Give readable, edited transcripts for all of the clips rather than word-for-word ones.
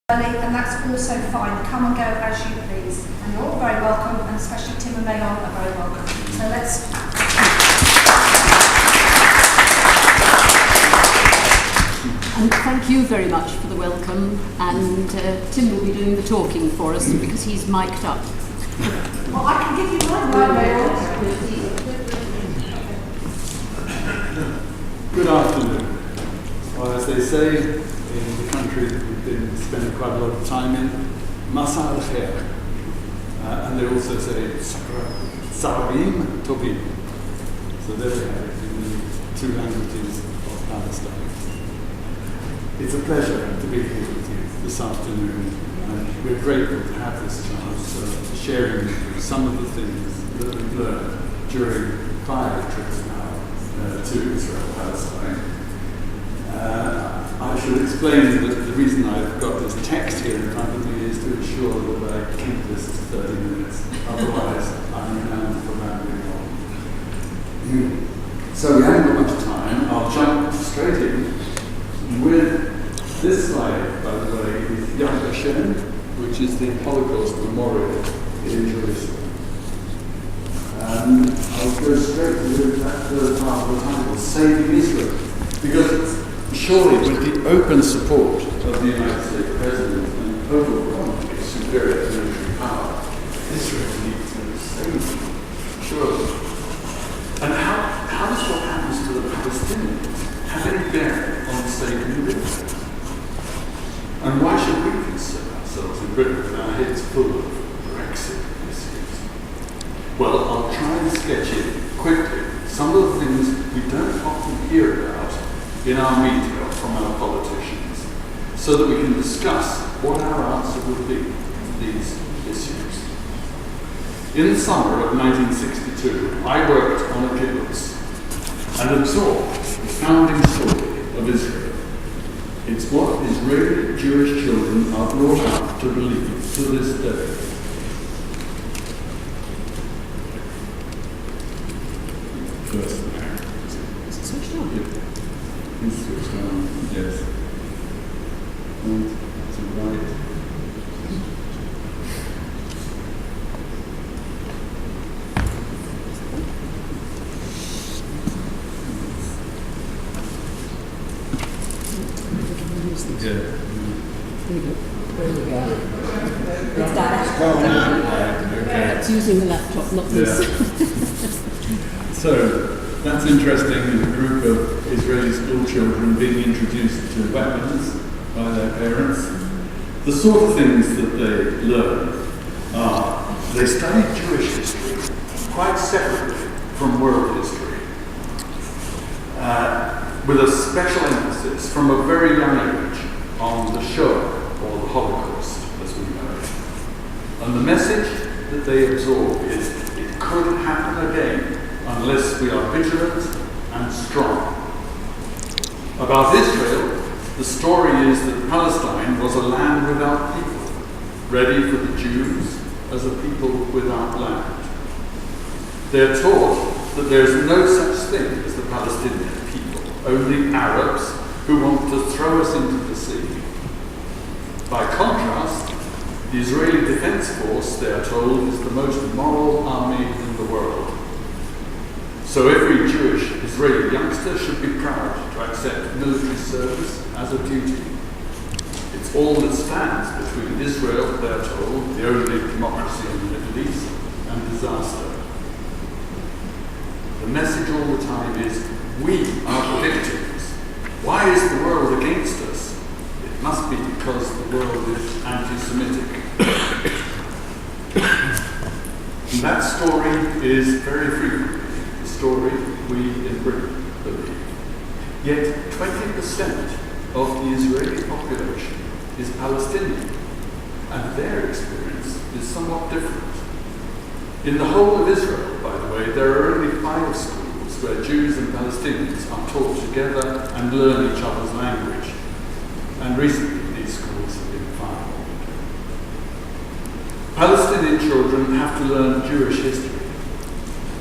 And that's also fine. Come and go as you please. And you're all very welcome, and especially Tim and Mayon are very welcome. So let's... And thank you very much for the welcome, and Tim will be doing the talking for us because he's mic'd up. Well, I can give you my Mayon. Good afternoon. Well, as they say in the country that we've been spending quite a lot of time in, Masa al-Khair. And they also say Sarim Tovim. So there we have it in the two languages of Palestine. It's a pleasure to be here with you this afternoon, and we're grateful to have this chance of sharing with you some of the things that we've learned during 5 trips now to Israel, Palestine. I should explain that the reason I've got this text here in front of me is to ensure that I keep this to 30 minutes, otherwise I'm renowned for rambling on. So we haven't got much time. I'll jump straight in with this slide, by the way, is Yad Vashem, which is the Holocaust memorial in Jerusalem. And I'll go straight to that third part of the title, Saving Israel, because surely with the open support of the United States President and overwhelmingly superior military power, Israel needs to save. Surely. And how does what happens to the Palestinians have any bearing on saving Israel? And why should we concern ourselves in Britain with our heads full of Brexit issues? Well, I'll try and sketch in quickly some of the things we don't often hear about in our media from our politicians, so that we can discuss what our answer would be to these issues. In the summer of 1962, I worked on a kibbutz and absorbed the founding story of Israel. It's what Israeli Jewish children are brought up to believe to this day. First, is it switched on? Yeah. It's switched on, yes. And to the right. Yeah. There we go. It's using the laptop, not this. Yeah. So, that's interesting, a group of Israeli school children being introduced to weapons by their parents. The sort of things that they learn are, they study Jewish history quite separately from world history, with a special emphasis from a very young age on the Shoah, or the Holocaust, as we know it. And the message that they absorb is, it could happen again unless we are vigilant and strong. About Israel, the story is that Palestine was a land without people, ready for the Jews as a people without land. They're taught that there's no such thing as the Palestinian people, only Arabs who want to throw us into the sea. By contrast, the Israeli Defense Force, they are told, is the most moral army in the world. So every Jewish Israeli youngster should be proud to accept military service as a duty. It's all that stands between Israel, they are told, the only democracy in the Middle East, and disaster. The message all the time is, we are the victims. Why is the world against us? It must be because the world is anti-Semitic. And that story is very frequently the story we in Britain believe. Yet 20% of the Israeli population is Palestinian, and their experience is somewhat different. In the whole of Israel, by the way, there are only 5 schools where Jews and Palestinians are taught together and learn each other's language. And recently these schools have been firebombed. Palestinian children have to learn Jewish history.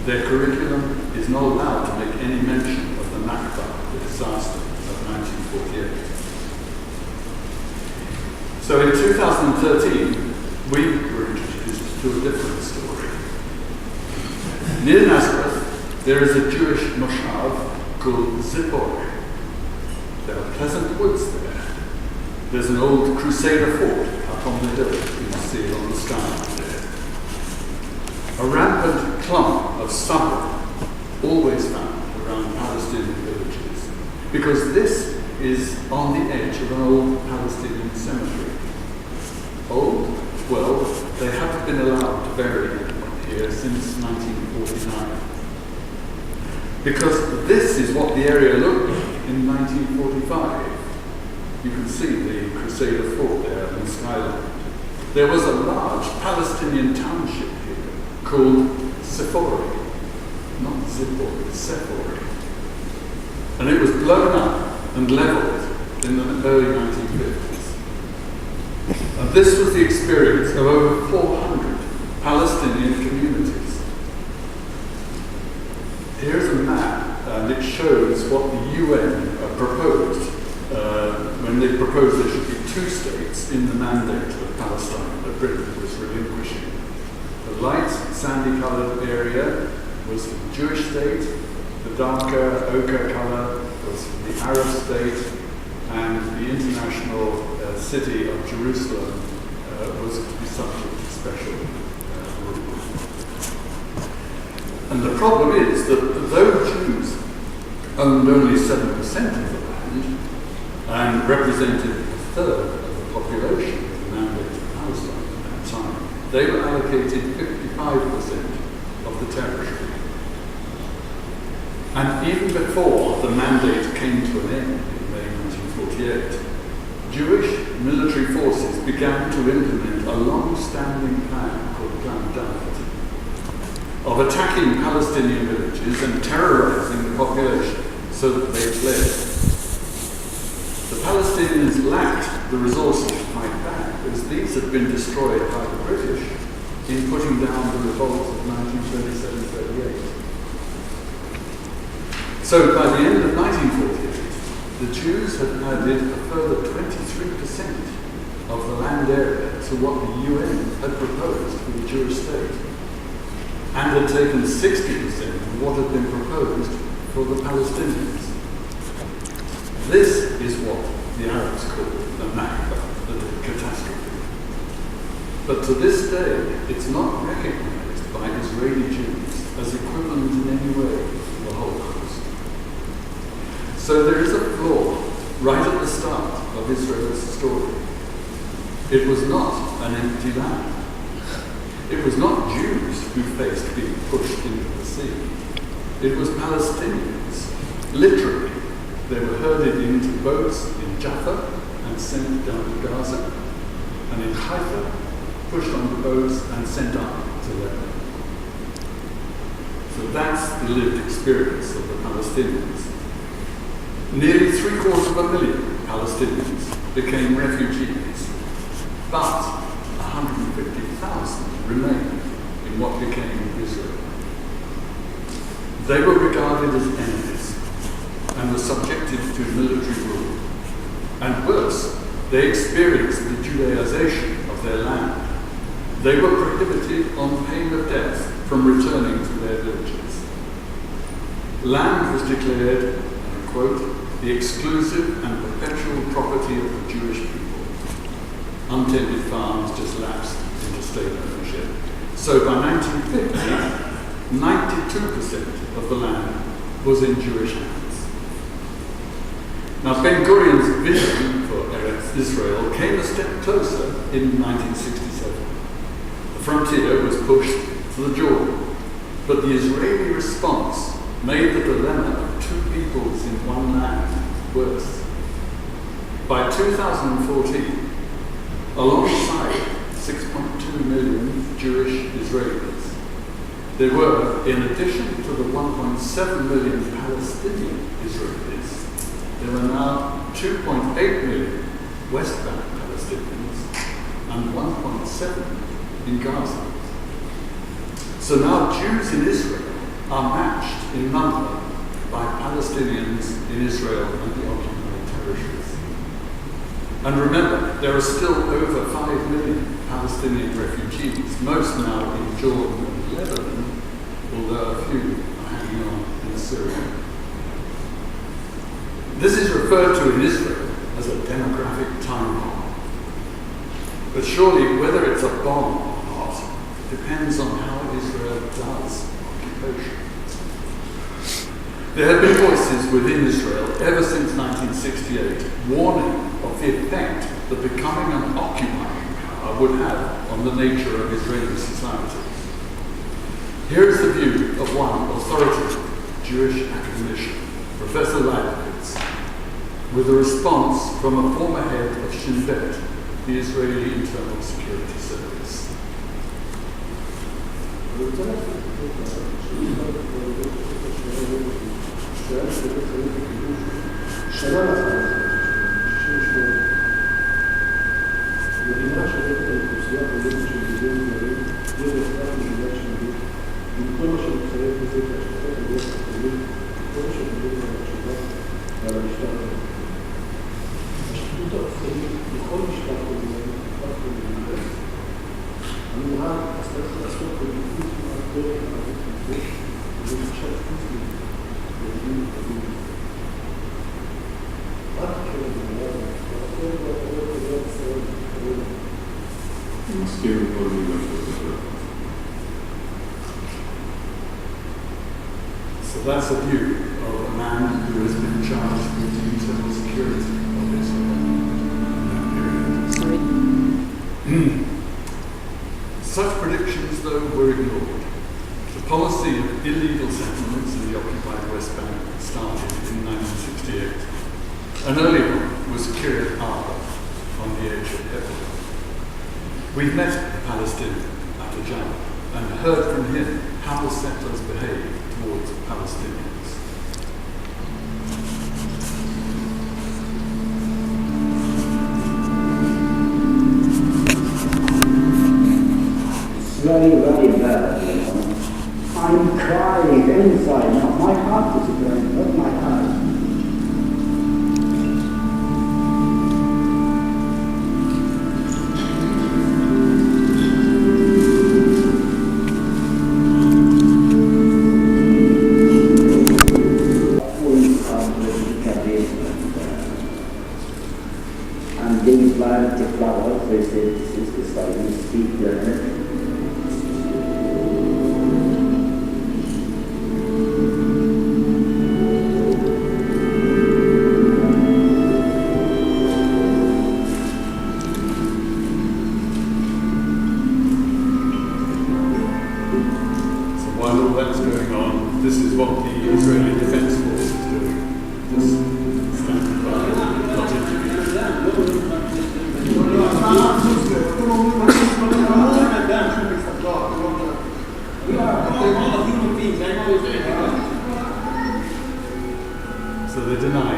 Their curriculum is not allowed to make any mention of the Nakba, the disaster of 1948. So in 2013, we were introduced to a different story. Near Nazareth, there is a Jewish moshav called Zipporah. There are pleasant woods there. There's an old Crusader fort up on the hill. You can see it on the sky there. A rampant clump of stubble always found around Palestinian villages, because this is on the edge of an old Palestinian cemetery. Old? Well, they haven't been allowed to bury here since 1949. Because this is what the area looked like in 1945. You can see the Crusader fort there on the skyline. There was a large Palestinian township here called Sephora. Not Zippor, Sephora. And it was blown up and levelled in the early 1950s. And this was the experience of over 400 Palestinian communities. Here's a map, and it shows what the UN proposed when they proposed there should be 2 states in the mandate of Palestine that Britain was relinquishing. The light, sandy-coloured area was the Jewish state, the darker ochre colour was the Arab state, and the international city of Jerusalem was to be subject to special rule. And the problem is that though Jews owned only 7% of the land and represented a third of the population of the mandate of Palestine at that time, they were allocated 55% of the territory. And even before the mandate came to an end in May 1948, Jewish military forces began to implement a long-standing plan called Plan David of attacking Palestinian villages and terrorizing the population so that they fled. The Palestinians lacked the resources to fight back, as these had been destroyed by the British in putting down the revolt of 1937-38. So by the end of 1948, the Jews had added a further 23% of the land area to what the UN had proposed for the Jewish state, and had taken 60% of what had been proposed for the Palestinians. This is what the Arabs call the Nakba, the catastrophe. But to this day, it's not recognized by Israeli Jews as equivalent in any way to the Holocaust. So there is a flaw right at the start of Israel's story. It was not an empty land. It was not Jews who faced being pushed into the sea. It was Palestinians. Literally, they were herded into boats in Jaffa and sent down to Gaza, and in Haifa, pushed onto boats and sent up to Lebanon. So that's the lived experience of the Palestinians. Nearly 750,000 Palestinians became refugees, but 150,000 remained in what became Israel. They were regarded as enemies and were subjected to military rule. And worse, they experienced the Judaization of their land. They were prohibited on pain of death from returning to their villages. Land was declared, and I quote, the exclusive and perpetual property of the Jewish people. Untended farms just lapsed into state ownership. So by 1950, 92% of the land was in Jewish hands. Now Ben-Gurion's vision for Eretz Israel came a step closer in 1967. The frontier was pushed to the Jordan, but the Israeli response made the dilemma of 2 peoples in one land worse. By 2014, alongside 6.2 million Jewish Israelis, there were, in addition to the 1.7 million Palestinian Israelis, there were now 2.8 million West Bank Palestinians and 1.7 in Gaza. So now Jews in Israel are matched in number by Palestinians in Israel and the occupied territories. And remember, there are still over 5 million Palestinian refugees, most now in Jordan and Lebanon, although a few are hanging on in Syria. This is referred to in Israel as a demographic time bomb. But surely whether it's a bomb or not depends on how Israel does occupation. There have been voices within Israel ever since 1968 warning of the effect that becoming an occupying power would have on the nature of Israeli society. Here is the view of one authoritative Jewish academician, Professor Leibowitz, with a response from a former head of Shin Bet, the Israeli Internal Security Service. So that's a view of a man who has been charged with the internal security of Israel in that period. Such predictions, though, were ignored. The policy of illegal settlements in the occupied West Bank started in 1968. An early one was Kiryat Arba on the edge of Hebron. We've met the Palestinian at Ajala and heard from him how the settlers behave towards Palestinians. It's very, very bad, you know. I'm crying inside now. My heart is burning, not my eyes. So they deny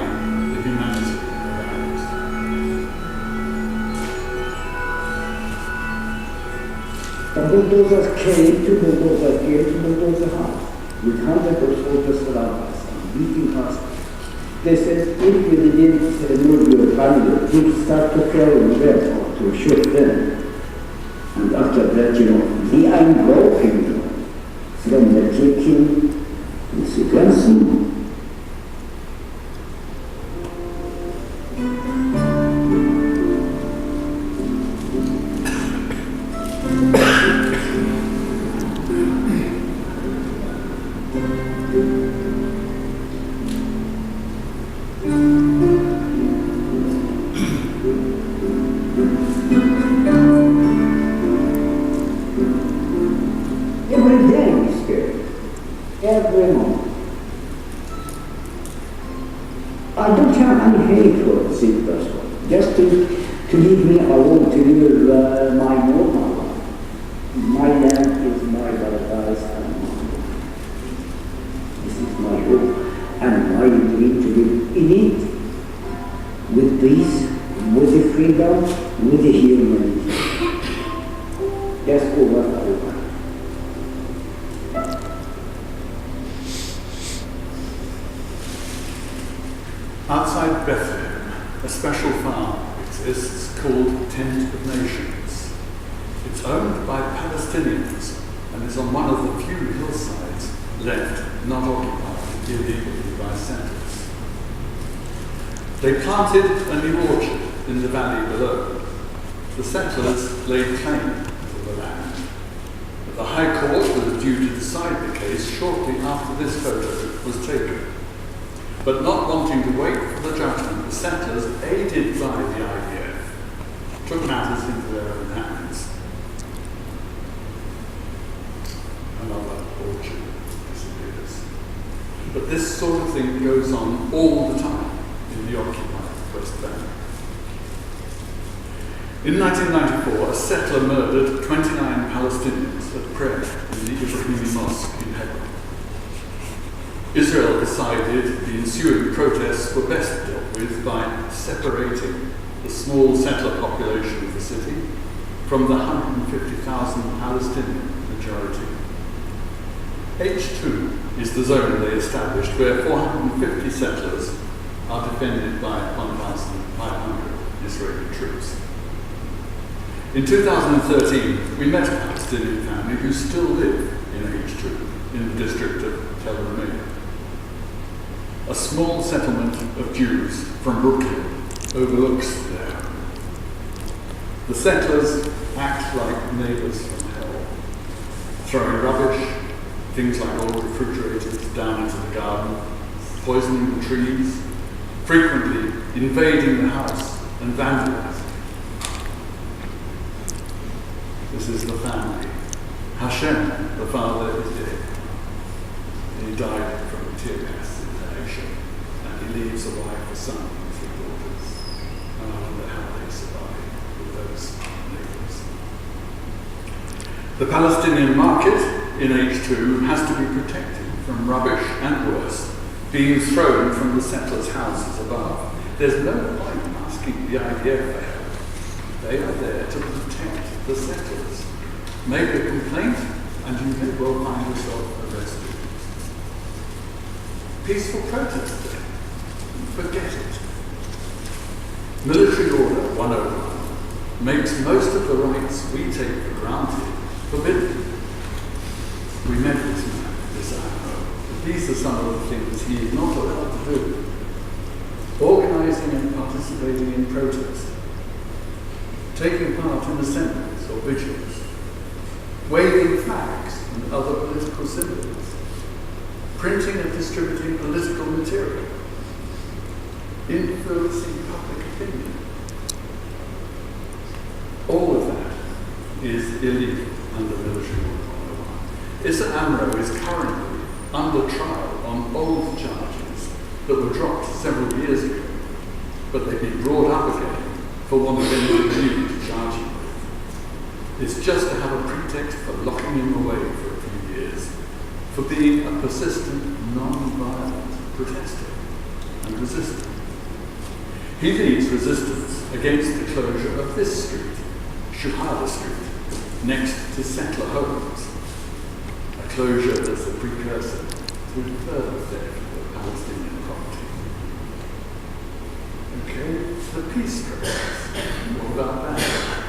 the humanity of ours. The bulldozers came, 2 bulldozers came to bulldozer house with hundreds of soldiers around us and beating us. They said, if we didn't move your family, we'd start to throw them or to shoot them. And after that, you know, the unbroken from the kicking and sequencing. Every day is scary. Every moment. I don't have any hate for the sick person. Just to leave me alone, to live my normal life. My land is my paradise and my this is my hope and my dream to live in it with peace, with the freedom, with the humanity. Just over and over. Outside Bethlehem, a special farm exists Tent of Nations. It's owned by Palestinians and is on one of the few hillsides left not occupied illegally by settlers. They planted a new orchard in the valley below. The settlers laid claim to the land. The High Court was due to decide the case shortly after this photo was taken. But not wanting to wait for the judgment, the settlers, aided by the IDF, took matters into their own hands. Another orchard disappears. But this sort of thing goes on all the time in the occupied West Bank. In 1994, a settler murdered 29 Palestinians at prayer in the Ibrahimi Mosque in Hebron. Israel decided the ensuing protests were best dealt with by separating the small settler population of the city from the 150,000 Palestinian majority. H2 is the zone they established where 450 settlers are defended by 1,500 Israeli troops. In 2013, we met a Palestinian family who still live in H2 in the district of Tel Aviv. A small settlement of Jews from Brooklyn overlooks their home. The settlers act like neighbours from hell, throwing rubbish, things like old refrigerators, down into the garden, poisoning the trees, frequently invading the house and vandalising. This is the family. Hashem, the father, is dead. He died from tear gas inhalation, and he leaves a wife, a son, and 3 daughters. And I wonder how they survive with those neighbours. The Palestinian market in H2 has to be protected from rubbish and worse being thrown from the settlers' houses above. There's no point in asking the IDF for help. They are there to protect the settlers. Make a complaint and you may well find yourself arrested. Peaceful protest then. Forget it. Military Order 101 makes most of the rights we take for granted forbidden. We met this man this hour. These are some of the things he is not allowed to do. Organising and participating in protest. Taking part in assemblies or vigils, waving flags and other political symbols, printing and distributing political material, influencing public opinion. All of that is illegal under military law 101. Issa Amro is currently under trial on old charges that were dropped several years ago, but they've been brought up again for want of anything new to charge him with. It's just to have a pretext for locking him away for a few years, for being a persistent, non-violent protester and resistor. He leads resistance against the closure of this street, Shuhada Street, next to settler homes, a closure that's a precursor to further theft of Palestinian property. Okay, the peace process. What about that?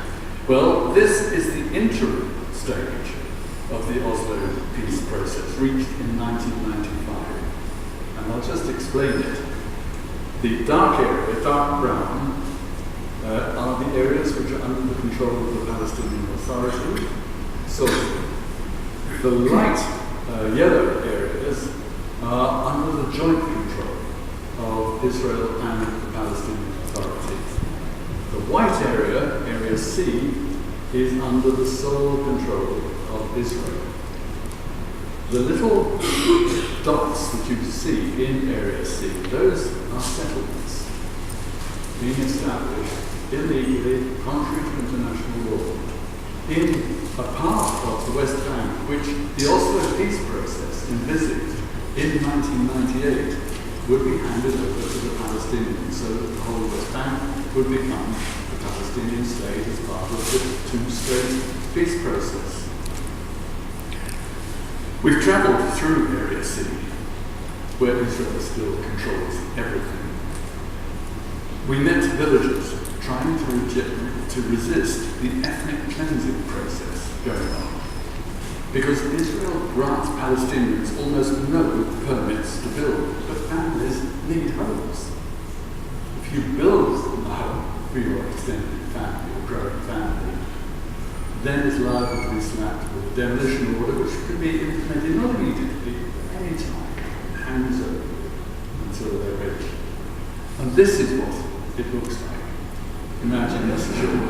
Well, this is the interim stage of the Oslo peace process, reached in 1995. And I'll just explain it. The dark area, dark brown, are the areas which are under the control of the Palestinian Authority. So the light yellow areas are under the joint control of Israel and the Palestinian Authority. The white area, Area C, is under the sole control of Israel. The little dots that you see in Area C, those are settlements being established illegally, contrary to international law, in a part of the West Bank which the Oslo peace process envisaged in 1998 would be handed over to the Palestinians so that the whole West Bank would become the Palestinian state as part of the two-state peace process. We've travelled through Area C, where Israel still controls everything. We met villagers trying to to resist the ethnic cleansing process going on. Because Israel grants Palestinians almost no permits to build, but families need homes. If you build a home for your extended family or growing family, then it's liable to be slapped with a demolition order, which can be implemented not immediately, but any time, hands over until they're ready. And this is what it looks like. Imagine this children.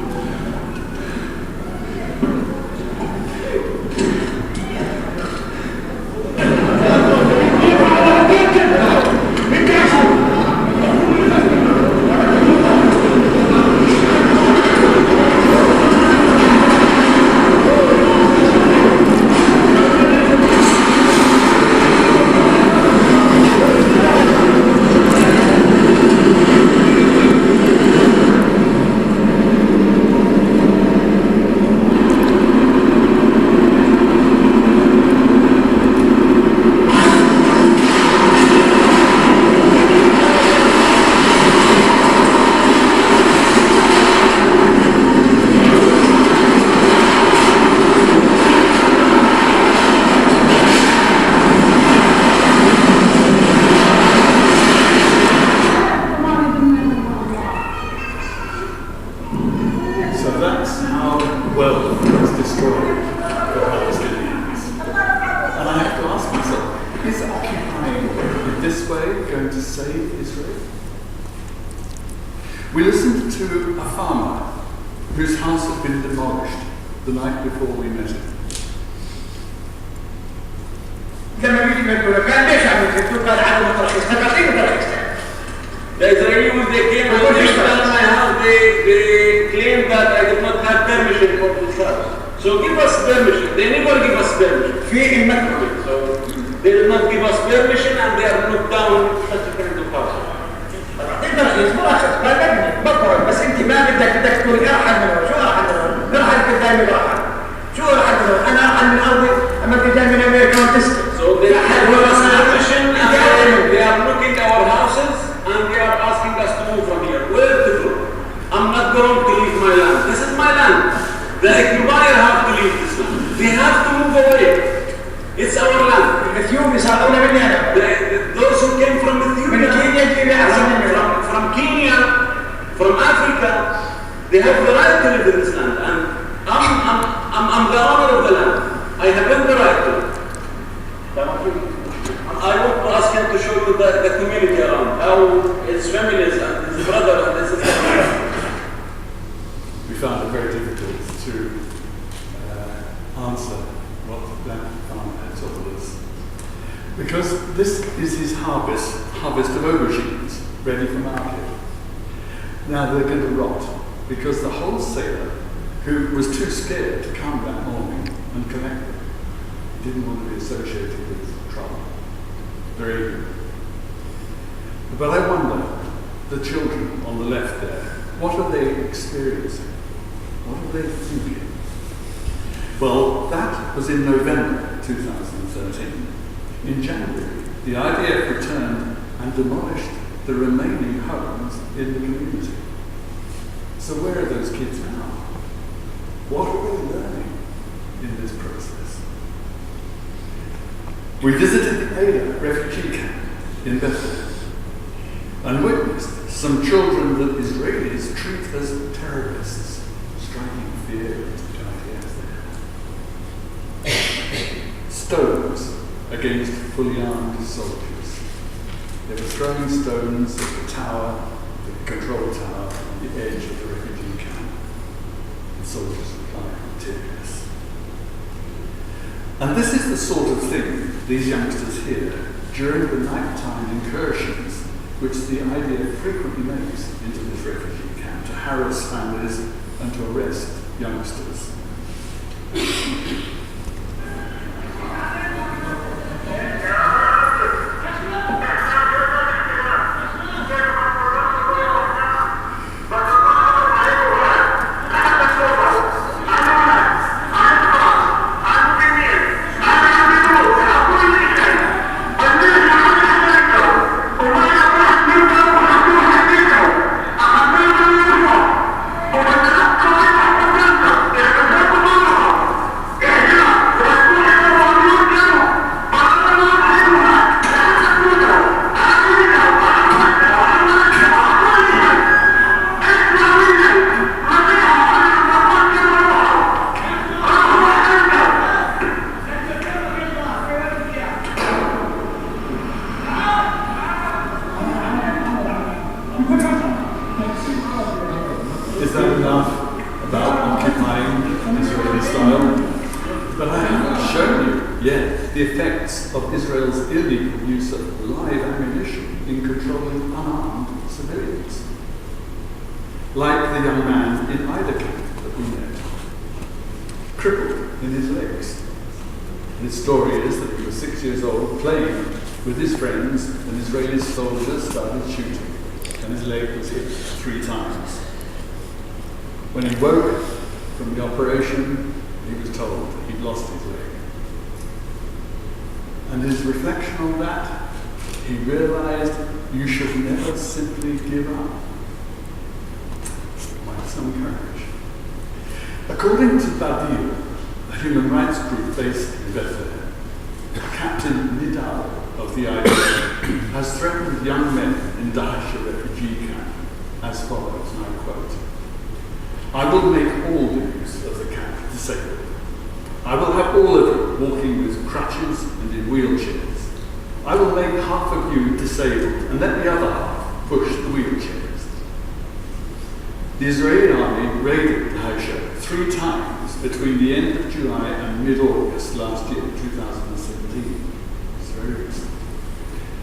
We listened to a farmer whose house had been demolished the night before we met him. The Israelis, they came and they stole my house. They claimed that I did not have permission for this house. So give us permission. They never give us permission. So they did not give us permission and they have put down such a kind of house. بس انت ما بدك تقول ارحل من شو ارحل من ارحل قدامي راحل شو ارحل من انا ارحل من ارضي اما انت جاي من امريكا وتسكت. So they have permission and they are looking at our houses and they are asking us to move from here. Where to go? I'm not going to leave my land. This is my land. The occupier have to leave this land. They have to move away. It's our land. الاثيوبي صاروا مني انا. Those who came from Ethiopia, from Kenya, from Africa, they have the right to live in this land, and I'm the owner of the land. I have the right to. I want to ask him to show you the community around, how his families and his brother and his sister. We found it very difficult to answer what that farmer had told us, because this is his harvest of aubergines ready for market. Now they're going to rot because the wholesaler, who was too scared to come that morning and collect them, didn't want to be associated with trouble. Very good. But I wonder, the children on the left there, what are they experiencing? What are they thinking? Well, that was in November 2013. In January, the IDF returned and demolished the remaining homes in the community. So where are those kids now? What are they learning in this process? We visited the Ada refugee camp in Bethlehem and witnessed some children that Israelis treat as terrorists, striking fear into the IDF there. Stones against fully armed soldiers. They were throwing stones at the tower, the control tower, on the edge of the refugee camp. The soldiers applied tear gas. And this is the sort of thing these youngsters hear during the nighttime incursions which the IDF frequently makes into this refugee camp to harass families and to arrest youngsters. refined Israeli style, but I haven't shown you yet the effects of Israel's illegal use of live ammunition in controlling unarmed civilians. Like the young man in either camp that we met, crippled in his legs. And his story is that he was 6 years old, playing with his friends, and Israeli soldiers started shooting, and his leg was hit 3 times. When he woke from the operation, he was told he'd lost his leg. And his reflection on that, he realized you should never simply give up. Quite some courage. According to Badil, a human rights group based in Bethlehem, Captain Nidal of the ICAHD has threatened young men in Daesh refugee camp as follows, and I quote, "I will make all the use of the camp disabled. I will have all of you walking with crutches and in wheelchairs. I will make half of you disabled and let the other half push the wheelchairs." The Israeli army raided Daesh 3 times between the end of July and mid-August last year, 2017. It's very recent.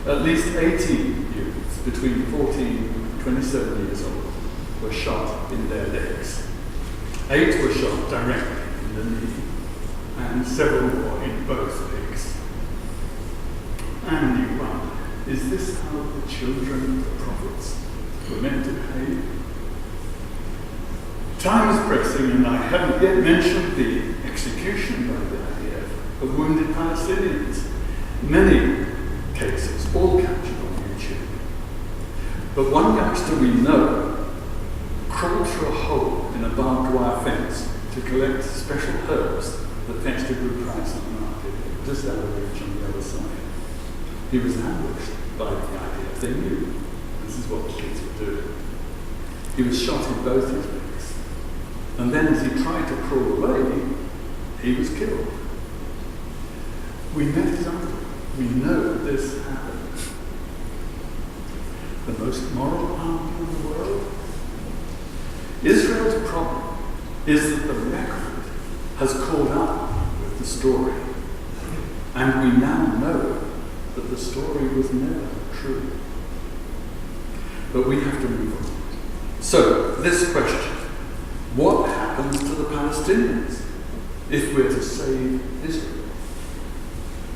At least 18 youths between 14 and 27 years old were shot in their legs. 8 were shot directly in the knee, and several more in both legs. And you wonder, is this how the children of the prophets were meant to behave? Time is pressing, and I haven't yet mentioned the execution by the IDF of wounded Palestinians. Many cases, all captured on YouTube. But one youngster we know crawled through a hole in a barbed wire fence to collect special herbs that fetched a good price on the market, just out of reach on the other side. He was ambushed by the IDF. They knew this is what the kids would do. He was shot in both his legs. And then as he tried to crawl away, he was killed. We met his uncle. We know this happened. The most moral army in the world? Israel's problem is that the record has caught up with the story. And we now know that the story was never true. But we have to move on. So, this question. What happens to the Palestinians if we're to save Israel?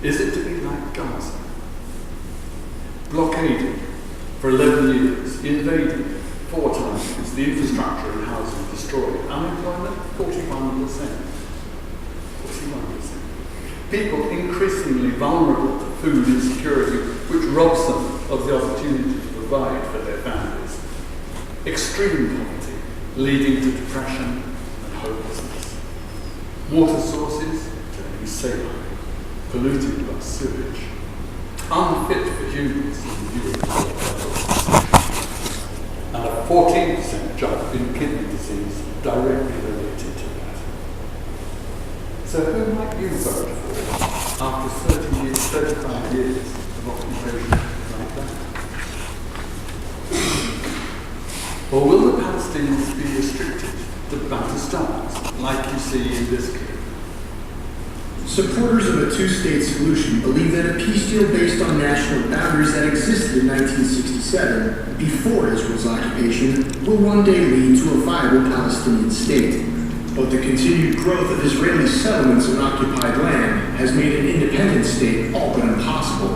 Is it to be like Gaza? Blockaded for 11 years, invaded 4 times, the infrastructure and housing destroyed, unemployment 41%. 41%. People increasingly vulnerable to food insecurity, which robs them of the opportunity to provide for their families. Extreme poverty, leading to depression and hopelessness. Water sources turning saline, polluted by sewage, unfit for humans in view of and a 14% jump in kidney disease directly related to that. So who might you vote for after 35 years of occupation like that? Or will the Palestinians be restricted to Bantustans, like you see in this case? Supporters of a two-state solution believe that a peace deal based on national boundaries that existed in 1967, before Israel's occupation, will one day lead to a viable Palestinian state. But the continued growth of Israeli settlements on occupied land has made an independent state all but impossible.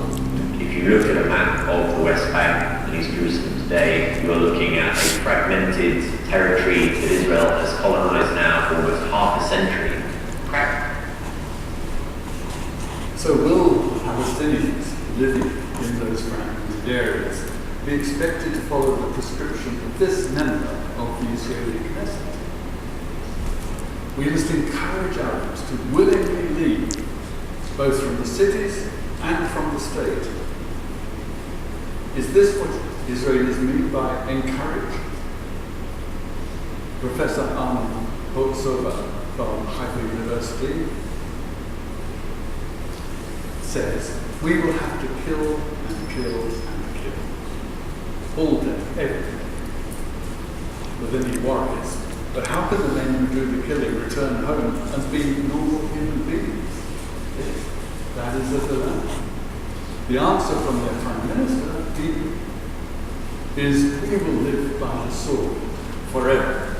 If you look at a map of the West Bank and East Jerusalem today, you are looking at a fragmented territory that Israel has colonized now for almost half a century. So will Palestinians living in those fragmented areas be expected to follow the prescription of this member of the Israeli Knesset? We must encourage Arabs to willingly leave, both from the cities and from the state. Is this what Israelis mean by encourage? Professor Arnon Hotzova from Haifa University says, we will have to kill and kill and kill. All day, every day. But then he worries, But how can the men who do the killing return home and be normal human beings? That is a dilemma. The answer from their Prime Minister, Dean, is we will live by the sword forever.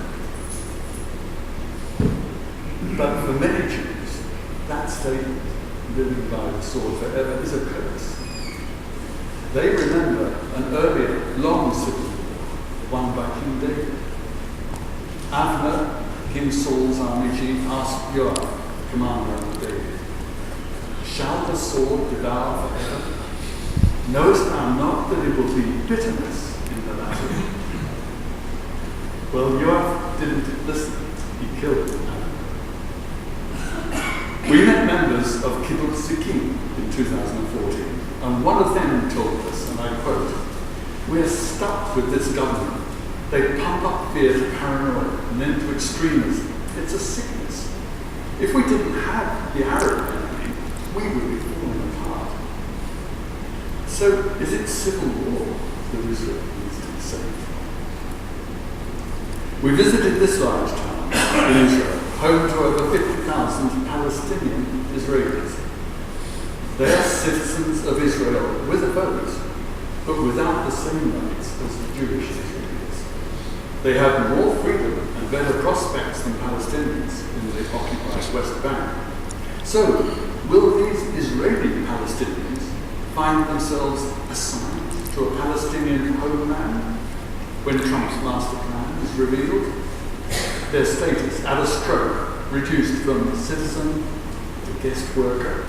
But for many Jews, that statement, living by the sword forever, is a curse. They remember an earlier, long civil war won by King David. Abner, King Saul's army chief, asked Joab, commander under David, "Shall the sword devour forever? Knowest thou not that it will be bitterness in the land?" Well, Joab didn't listen. He killed Abner. We met members of Kibbutz Zikim in 2014, and one of them told us, and I quote, "We're stuck with this government. They pump up fear to paranoia and then to extremism. It's a sickness. If we didn't have the Arab enemy, we would be falling apart." So, is it civil war that Israel needs to be saved from? We visited this large town in Israel, home to over 50,000 Palestinian Israelis. They are citizens of Israel with a vote, but without the same rights as the Jewish Israelis. They have more freedom and better prospects than Palestinians in the occupied West Bank. So, will these Israeli Palestinians find themselves assigned to a Palestinian homeland when Trump's master plan is revealed? Their status, at a stroke, reduced from citizen to guest worker.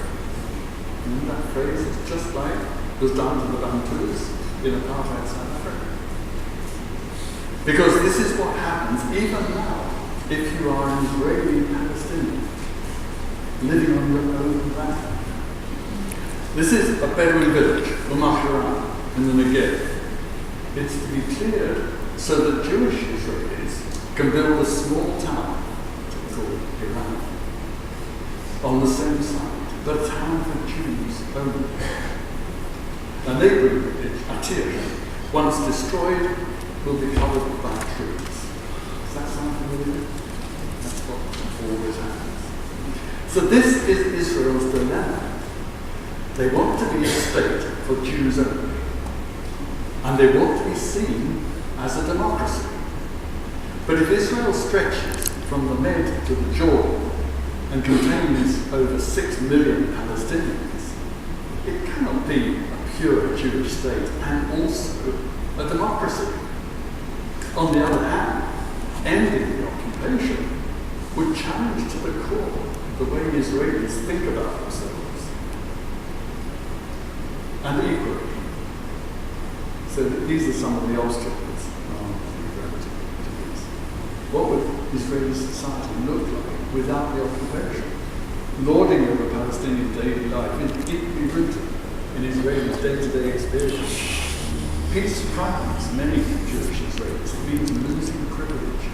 And that phrase is just like was done to the Bantus in apartheid South Africa. Because this is what happens even now if you are an Israeli Palestinian living on your own land. This is a Bedouin village, Umm in the Negev. It's to be cleared so that Jewish Israelis can build a small town called Iran on the same side, the town for Jews only. A neighbouring village, Atir, once destroyed, will be covered by trees. Does that sound familiar? That's what always happens. So this is Israel's dilemma. They want to be a state for Jews only, and they want to be seen as a democracy. But if Israel stretches from the Med to the Jordan and contains over 6 million Palestinians, it cannot be a pure Jewish state and also a democracy. On the other hand, ending the occupation would challenge to the core the way Israelis think about themselves. And equally, so these are some of the obstacles to this. What would Israeli society look like without the occupation? Lording over Palestinian daily life is deeply rooted in Israelis' day-to-day experience. Peace frightens many Jewish Israelis. It means losing privilege.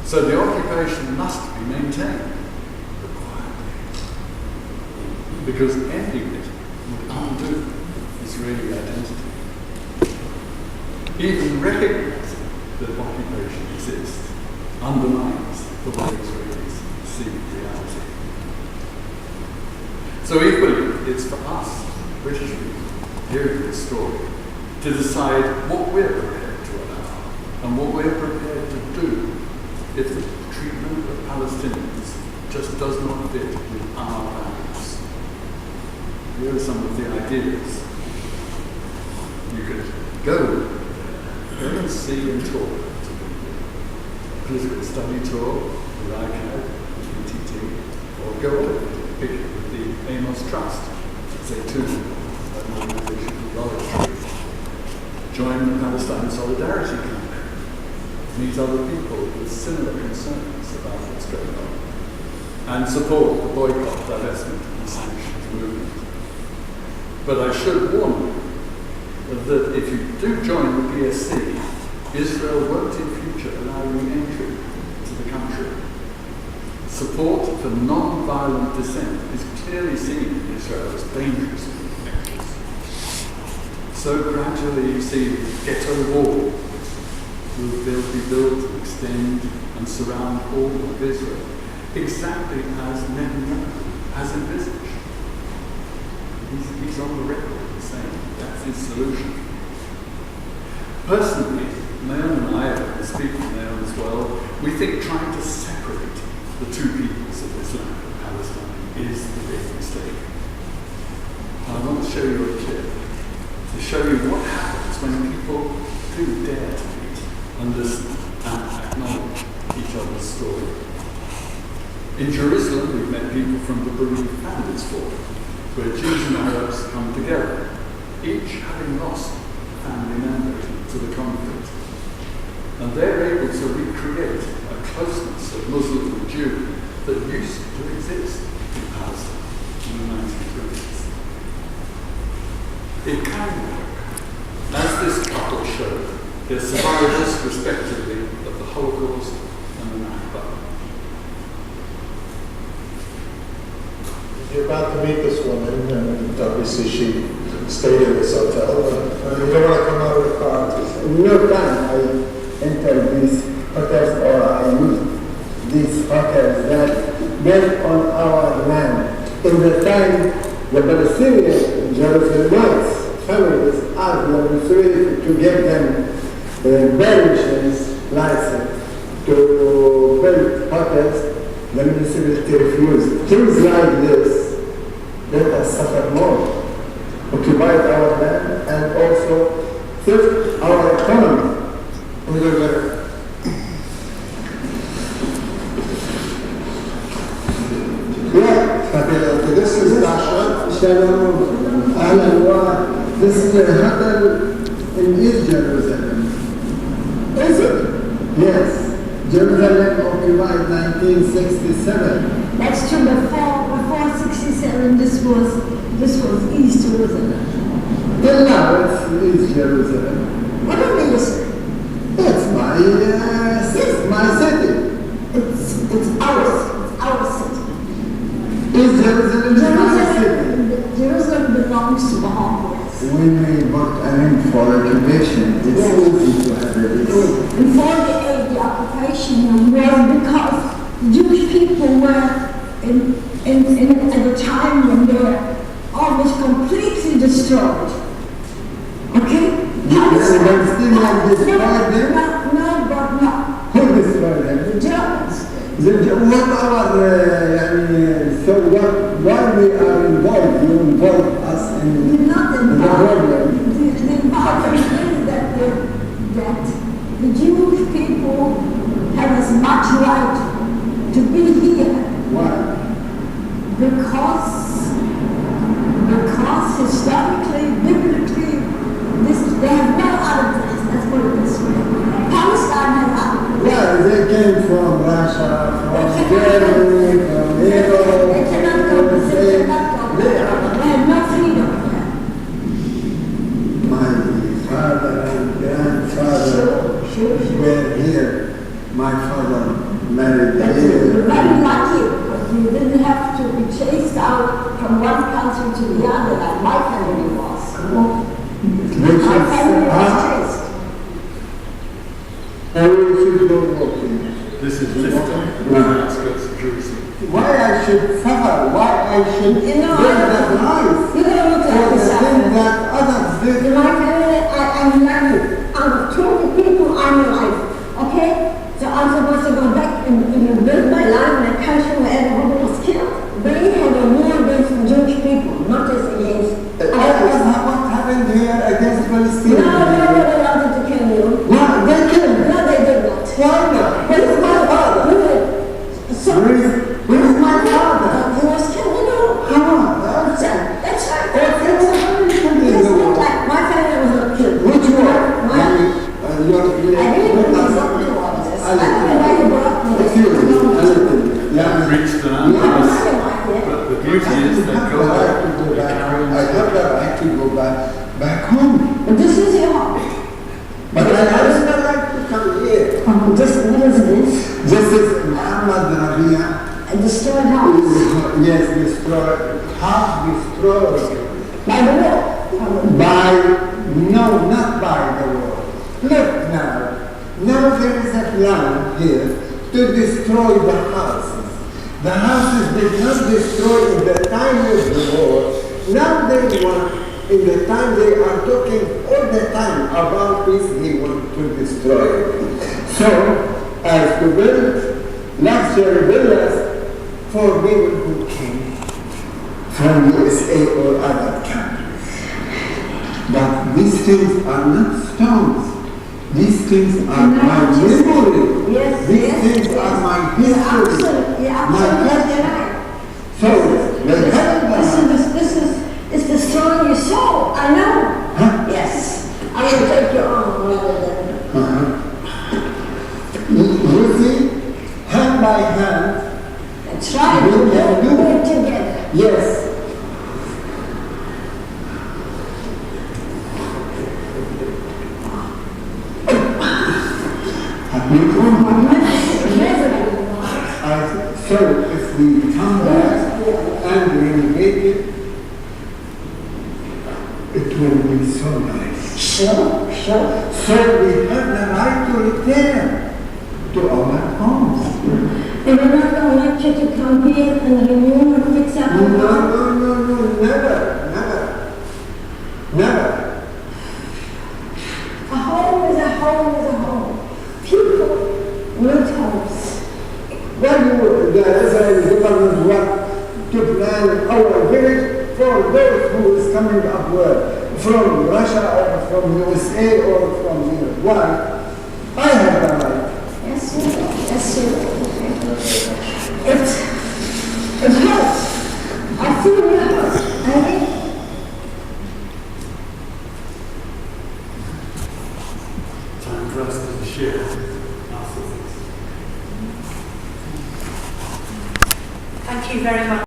So the occupation must be maintained, but quietly. Because ending it would undo Israeli identity. Even recognizing that occupation exists undermines the way Israelis see reality. So equally, it's for us, British people, hearing this story, to decide what we're prepared to allow and what we're prepared to do if the treatment of Palestinians just does not fit with our values. Here are some of the ideas. You could go and see and talk to people. Political study tour with ICAHD, ETT, or go on pick with the Amos Trust, Zaytun, an organization for knowledge. Join the Palestine Solidarity Campaign, meet other people with similar concerns about what's going on, and support the boycott, divestment, and sanctions movement. But I should warn you that if you do join the PSC, Israel won't in future allow re-entry to the country. Support for non-violent dissent is clearly seen in Israel as dangerous. So gradually you see the ghetto wall will be built to extend and surround all of Israel, exactly as Netanyahu has envisaged. He's on the record saying that's his solution. Personally, Mayon and I speak for Mayon as well, we think trying to separate the two peoples of this land of Palestine is the big mistake. I want to show you a clip to show you what happens when people do dare to meet and listen and acknowledge each other's story. In Jerusalem, we've met people from the bereaved families forum, where Jews and Arabs come together, each having lost a family member to the conflict. And they're able to recreate a closeness of Muslim and Jew that used to exist in Palestine in the 1920s. It can work. As this couple showed, they're survivors respectively of the Holocaust and the Nakba. You're about to meet this woman, and obviously she stayed in this hotel. You don't want to come out of the car. No time I enter these hotels or I use these hotels that built on our land. In the time, the Palestinian Jerusalemites families asked the Ministry to give them permissions, license to build hotels. The municipality refused. Things like this let us suffer more. Occupied our land and also theft our economy. This is Dasha. Shalom. Ahlan. This is a hotel in East Jerusalem. Is it? Yes. Jerusalem occupied 1967. That's true. Before 67, this was East Jerusalem. Till now, it's East Jerusalem. What do you say? It's my city. It's ours. It's our city. East Jerusalem is my city. Jerusalem belongs to the Holocaust. When we bought an in for occupation, it's easy to have it. In 48, the occupation was because Jewish people were at a time when they were almost completely destroyed. Okay? Palestinians destroyed them? No, but no. Who destroyed them? The Germans. Why we are involved? You involve us in We're not the involved. problem. The involvement is that the Jewish people have as much right to be here. Why? Because historically, biblically, they have no other place. Let's put it this way. Palestine has other place. Yeah, they came from Russia, from Germany, from Europe. They cannot go. They have no freedom here. My father and grandfather were here. My father married But here. you're very lucky because you didn't have to be chased out from one country to the other like my family was. My family was chased. This is Lifter, the outskirts of Jerusalem. Why I should suffer? Why I should You know, build that life? You don't look For like the this. thing that others did. In my family, I'm lucky. Out of 20 people, I'm alive. Okay? So I'm supposed to go back and build my life, my country, where everybody was killed. They had a war against the Jewish people, not just against What happened here against No, Palestinians? they wanted to kill you. No, they killed me. No, they did not. Why not? Where is my father? So, Where is my father? he was killed, you know. Come on, That's right. That's right. It's not like my family was not killed. which one? I really don't know something about this. I don't know why you brought me. I've reached an impasse, but the beauty is they go back. I have the right to go back home. But this is your home. But I have the right to come here. What is this? This is Muhammad Rabia. A destroyed house. Yes, destroyed. Half destroyed. By the war. No, not by the war. Look now. Now there is a plan here to destroy the houses. The houses did not destroy in the time of the war. Now they want, in the time they are talking all the time about this, they want to destroy it. So, as to build luxury villas for people who came from USA or other countries. But these things are not stones. These things are my memory. Yes, These yes, things yes. are my history. You're My absolutely culture. right. So, they haven't This is destroying your soul. I know. Huh? Yes. I will take your arm rather than. You see, hand by hand, That's right. we can do We're it. together. Yes. So if we come back and renovate it, it will be so nice. Sure. So we have the right to return to our homes. And we're not going to let you to come here and renew and fix up No, the house. never. A home is a home is a home. People need homes. When the Israeli government want to plan our village for those who is coming upward from Russia or from USA or from why? I have the right. Yes, you do. It hurts. I feel it hurts. I think. Time for us to share our thoughts. Thank you very much.